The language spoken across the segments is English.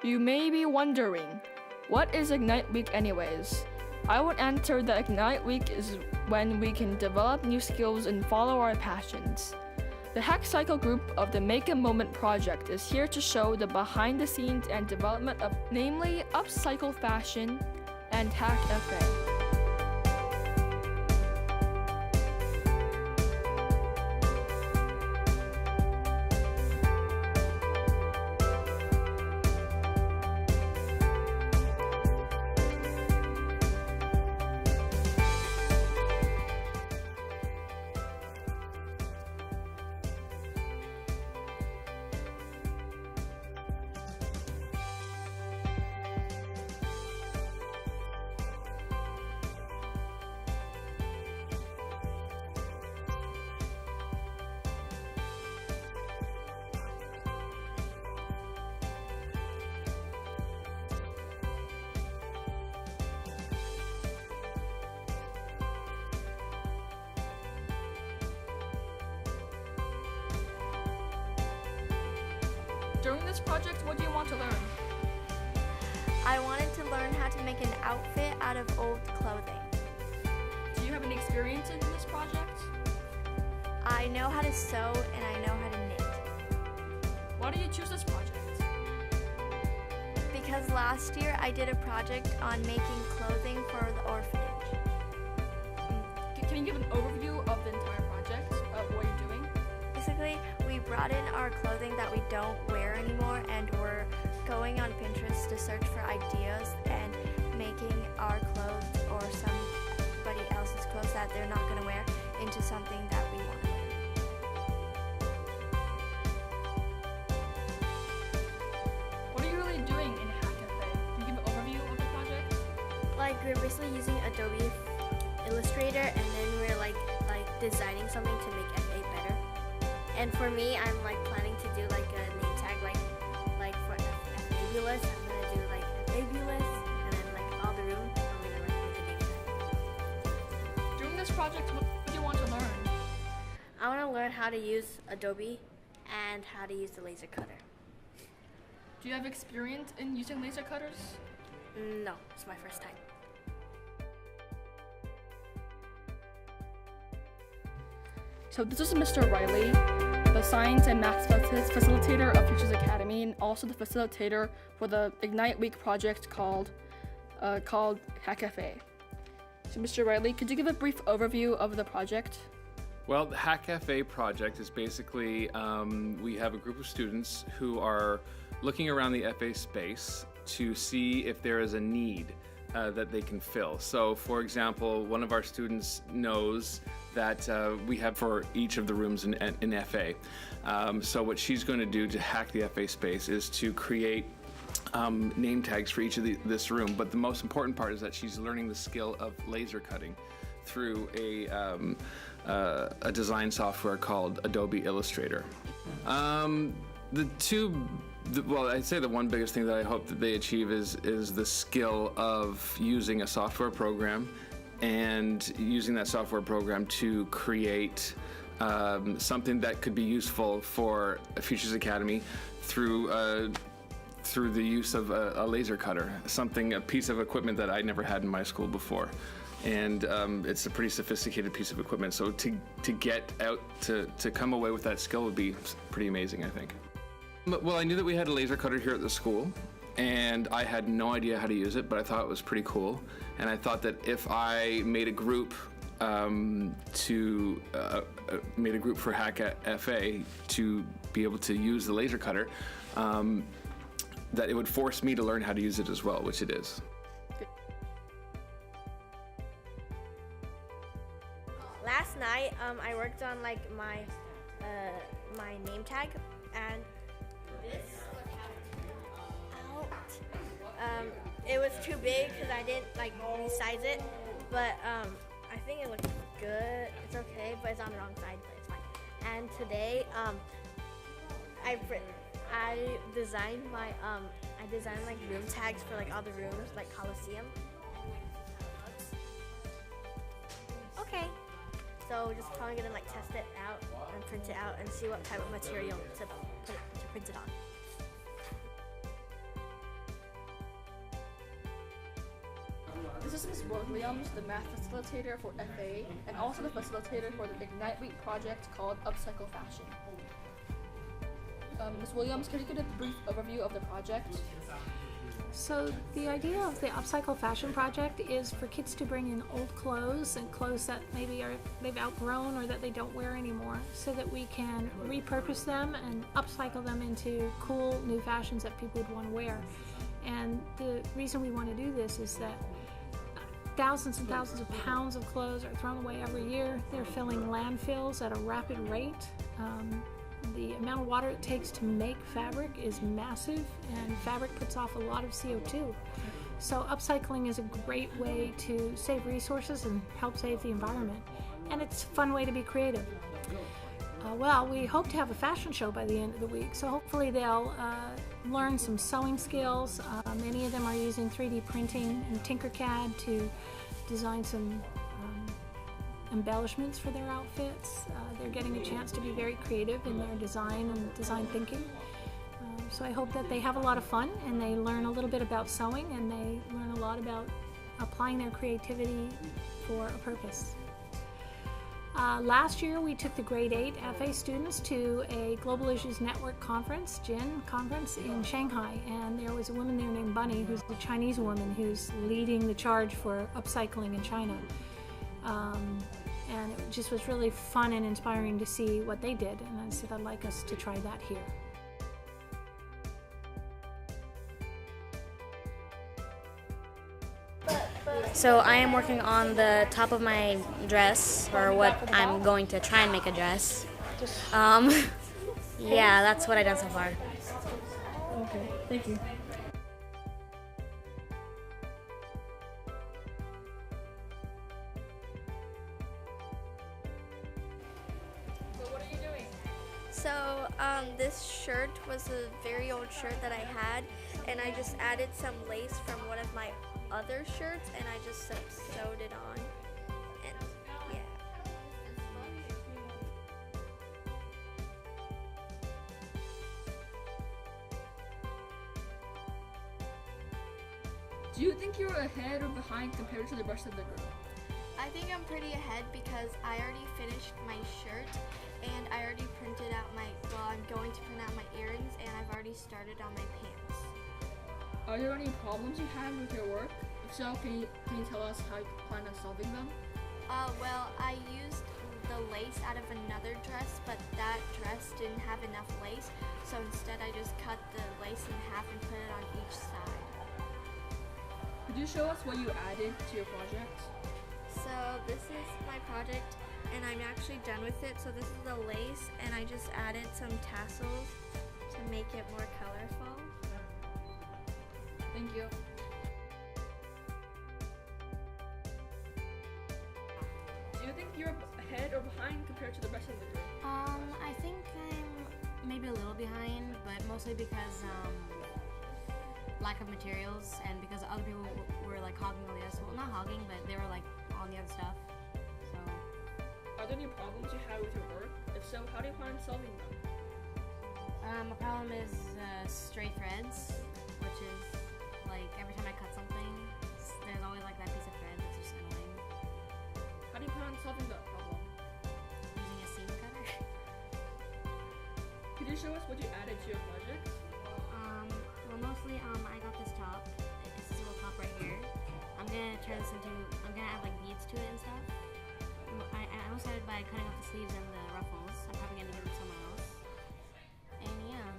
You may be wondering, what is Ignite Week anyways? I would answer that Ignite Week is when we can develop new skills and follow our passions. The Upcycle group of the Make a Moment project is here to show the behind the scenes and development of namely Upcycle fashion and Hack FA. During this project, what do you want to learn? I wanted to learn how to make an outfit out of old clothing. Do you have any experience in this project? I know how to sew and I know how to knit. Why did you choose this project? Because last year I did a project on making clothing for the orphanage. Can you give an overview of the entire project, of what you're doing? Basically, we brought in our clothing that we don't wear anymore, and we're going on Pinterest to search for ideas and making our clothes or somebody else's clothes that they're not going to wear into something that we want to wear. What are you really doing in Hack FA? Can you give an overview of the project? Like, we're basically using Adobe Illustrator, and then we're like designing something to make FA better. And for me, I'm like planning to do like a name tag, like for Fabulous. I'm gonna do like Fabulous, and then like all the room, I'm gonna make a name tag. During this project, what do you want to learn? I want to learn how to use Adobe and how to use the laser cutter. Do you have experience in using laser cutters? No, it's my first time. So this is Mr. Riley, the Science and Maths Facilitator of Futures Academy, and also the facilitator for the Ignite Week project called Hack FA. So Mr. Riley, could you give a brief overview of the project? Well, the Hack FA project is basically, we have a group of students who are looking around the FA space to see if there is a need that they can fill. So for example, one of our students knows that we have for each of the rooms in FA. So what she's going to do to hack the FA space is to create name tags for each of this room. But the most important part is that she's learning the skill of laser cutting through a design software called Adobe Illustrator. Well, I'd say the one biggest thing that I hope that they achieve is the skill of using a software program and using that software program to create something that could be useful for Futures Academy through the use of a laser cutter, a piece of equipment that I never had in my school before. And it's a pretty sophisticated piece of equipment, so to get out to come away with that skill would be pretty amazing, I think. Well, I knew that we had a laser cutter here at the school, and I had no idea how to use it, but I thought it was pretty cool. And I thought that if I made a group for Hack FA to be able to use the laser cutter, that it would force me to learn how to use it as well, which it is. Last night, I worked on like my name tag, and this was how it turned out. It was too big because I didn't like resize it, but I think it looks good. It's okay, but it's on the wrong side, but it's fine. And today, I designed like room tags for like all the rooms, like Coliseum. Okay. So just probably gonna like test it out and print it out and see what type of material to print it on. is Ms. Williams, the math facilitator for FA, and also the facilitator for the Ignite Week project called Upcycle Fashion. Ms. Williams, could you give a brief overview of the project? So the idea of the Upcycle Fashion Project is for kids to bring in old clothes and clothes that maybe they've outgrown or that they don't wear anymore, so that we can repurpose them and upcycle them into cool new fashions that people would want to wear. And the reason we want to do this is that thousands and thousands of pounds of clothes are thrown away every year. They're filling landfills at a rapid rate. The amount of water it takes to make fabric is massive, and fabric puts off a lot of CO2. So upcycling is a great way to save resources and help save the environment. And it's a fun way to be creative. Well, we hope to have a fashion show by the end of the week, so hopefully they'll learn some sewing skills. Many of them are using 3D printing and Tinkercad to design some embellishments for their outfits. They're getting a chance to be very creative in their design and design thinking. So I hope that they have a lot of fun and they learn a little bit about sewing and they learn a lot about applying their creativity for a purpose. Last year we took the grade 8 FA students to a Global Issues Network conference, GIN conference in Shanghai, and there was a woman there named Bunny, who's a Chinese woman who's leading the charge for upcycling in China. And it just was really fun and inspiring to see what they did, and I said I'd like us to try that here. So I am working on the top of my dress, or what I'm going to try and make a dress. Yeah, that's what I've done so far. Okay, thank you. So this shirt was a very old shirt that I had, and I just added some lace from one of my other shirts, and I just sewed it on. And yeah. Do you think you're ahead or behind compared to the rest of the group? I think I'm pretty ahead because I already finished my shirt, and I already printed out I'm going to print out my earrings, and I've already started on my pants. Are there any problems you had with your work? If so, can you tell us how you plan on solving them? Well, I used the lace out of another dress, but that dress didn't have enough lace, so instead I just cut the lace in half and put it on each side. Could you show us what you added to your project? So this is my project, and I'm actually done with it. So this is the lace, and I just added some tassels to make it more colorful. Thank you. Do you think you're ahead or behind compared to the rest of the group? I think I'm maybe a little behind, but mostly because lack of materials and because other people were like hogging all the other stuff. Well, not hogging, but they were like on the other stuff. So. Are there any problems you had with your work? If so, how do you plan on solving them? A problem is stray threads, which is like every time I cut something, there's always like that piece of thread that's just annoying. How do you plan on solving that problem? Using a seam cutter. Could you show us what you added to your project? Well, mostly I got this top. It's this little top right here. I'm gonna add like beads to it and stuff. I also started by cutting off the sleeves and the ruffles. I'm probably gonna give it to someone else. And yeah.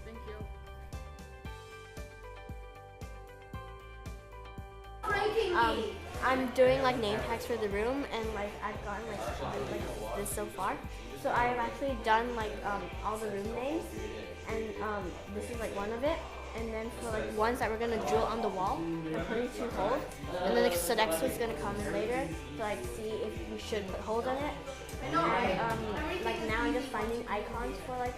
Thank you. I'm doing like name tags for the room, and like I've gotten like this so far. So I've actually done like all the room names, and this is like one of it. And then for like ones that we're gonna drill on the wall, I'm putting 2 holes. And then the next one's gonna come later to like see if we should put holes in it. And like now I'm just finding icons for like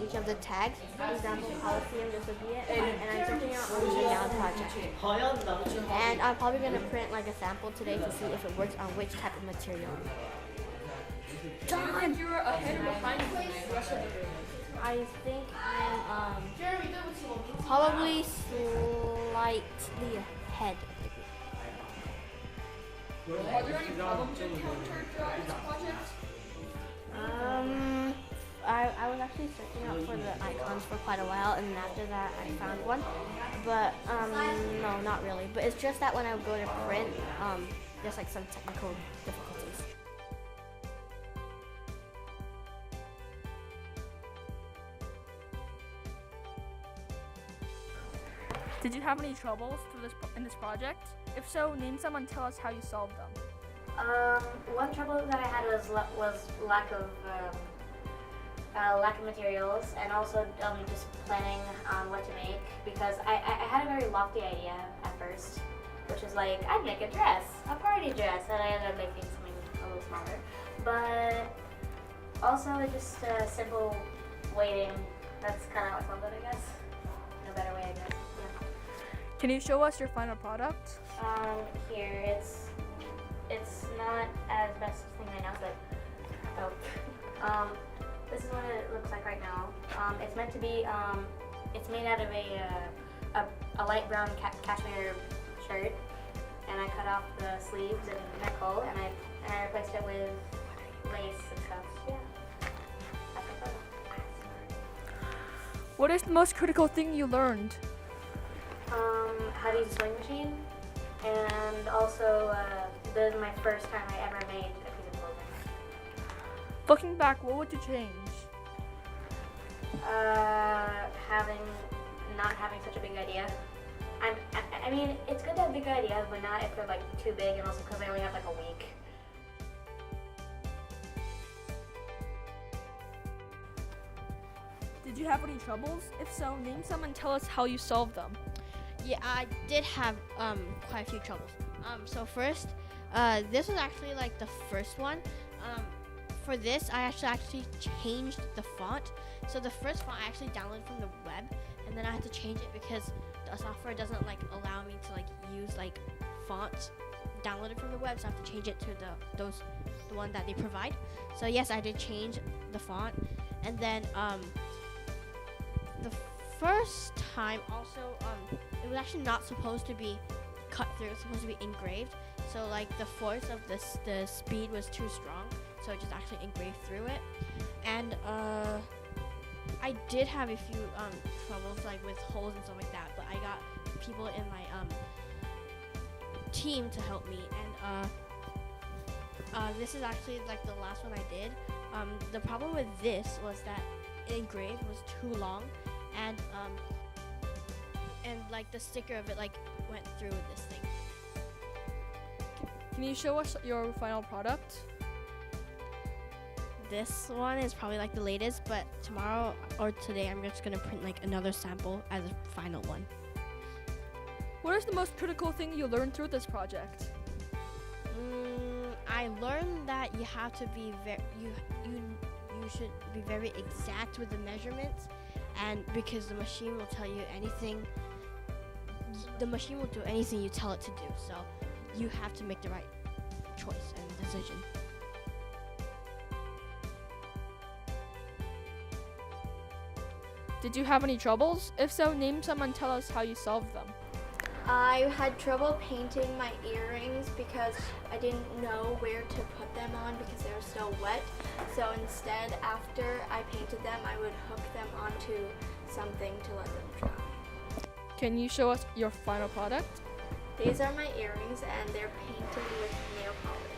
each of the tags. For example, Coliseum, this would be it. And I'm searching out on the now project. And I'm probably gonna print like a sample today to see if it works on which type of material. Do you think you're ahead or behind the rest of the group? I think I'm probably slightly ahead of the group. Are there any problems you encountered throughout this project? I was actually searching out for the icons for quite a while, and after that I found one. But no, not really. But it's just that when I would go to print, there's like some technical difficulties. Did you have any troubles in this project? If so, name some and tell us how you solved them. One trouble that I had was lack of materials, and also just planning on what to make, because I had a very lofty idea at first, which was like I'd make a dress, a party dress, and I ended up making something a little smaller. But also just simple waiting. That's kind of how I solved it, I guess. In a better way, I guess. Yeah. Can you show us your final product? Here it's not as best thing right now, but this is what it looks like right now. It's meant to be. It's made out of a light brown cashmere shirt, and I cut off the sleeves and neck-hole, and I replaced it with lace and stuff. Yeah. That's my photo. What is the most critical thing you learned? How to use a sewing machine, and also this is my first time I ever made a piece of clothing. Looking back, what would you change? Not having such a big idea. I mean, it's good to have big ideas, but not if they're like too big, and also because I only have like a week. Did you have any troubles? If so, name some and tell us how you solved them. Yeah, I did have quite a few troubles. So first, this was actually like the first one. For this, I actually changed the font. So the first font I actually downloaded from the web, and then I had to change it because the software doesn't like allow me to like use like fonts downloaded from the web. So I have to change it to the one that they provide. So yes, I did change the font, and then the first time also it was actually not supposed to be cut through. It was supposed to be engraved. So like the force of the speed was too strong, so it just actually engraved through it. And I did have a few troubles like with holes and stuff like that, but I got people in my team to help me. And this is actually like the last one I did. The problem with this was that engraved was too long, and like the sticker of it like went through this thing. Can you show us your final product? This one is probably like the latest, but tomorrow or today I'm just gonna print like another sample as a final one. What is the most critical thing you learned through this project? I learned that you have to be you should be very exact with the measurements, and because the machine will tell you anything, the machine will do anything you tell it to do. So you have to make the right choice and decision. Did you have any troubles? If so, name some and tell us how you solved them. I had trouble painting my earrings because I didn't know where to put them on because they were still wet. So instead, after I painted them, I would hook them onto something to let them dry. Can you show us your final product? These are my earrings, and they're painted with nail polish.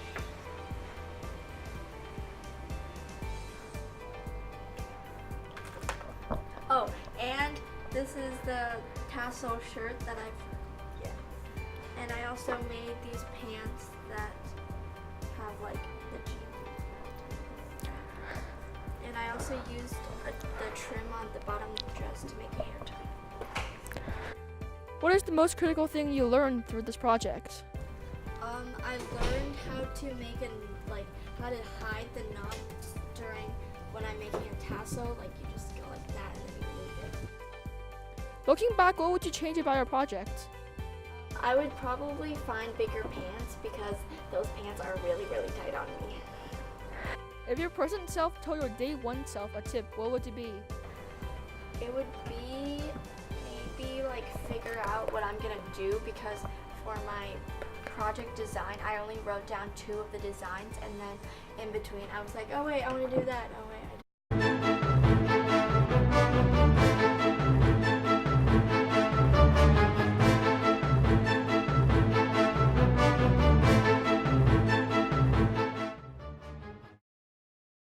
Oh, and this is the tassel shirt that and I also made these pants that have like the jeans. And I also used the trim on the bottom of the dress to make a hair tie. What is the most critical thing you learned through this project? I learned how to make how to hide the knots during when I'm making a tassel. Like you just go like that and then you move it. Looking back, what would you change about your project? I would probably find bigger pants because those pants are really, really tight on me. If your present self told your day one self a tip, what would it be? It would be maybe like figure out what I'm gonna do because for my project design, I only wrote down 2 of the designs, and then in between I was like, oh wait, I want to do that, oh wait,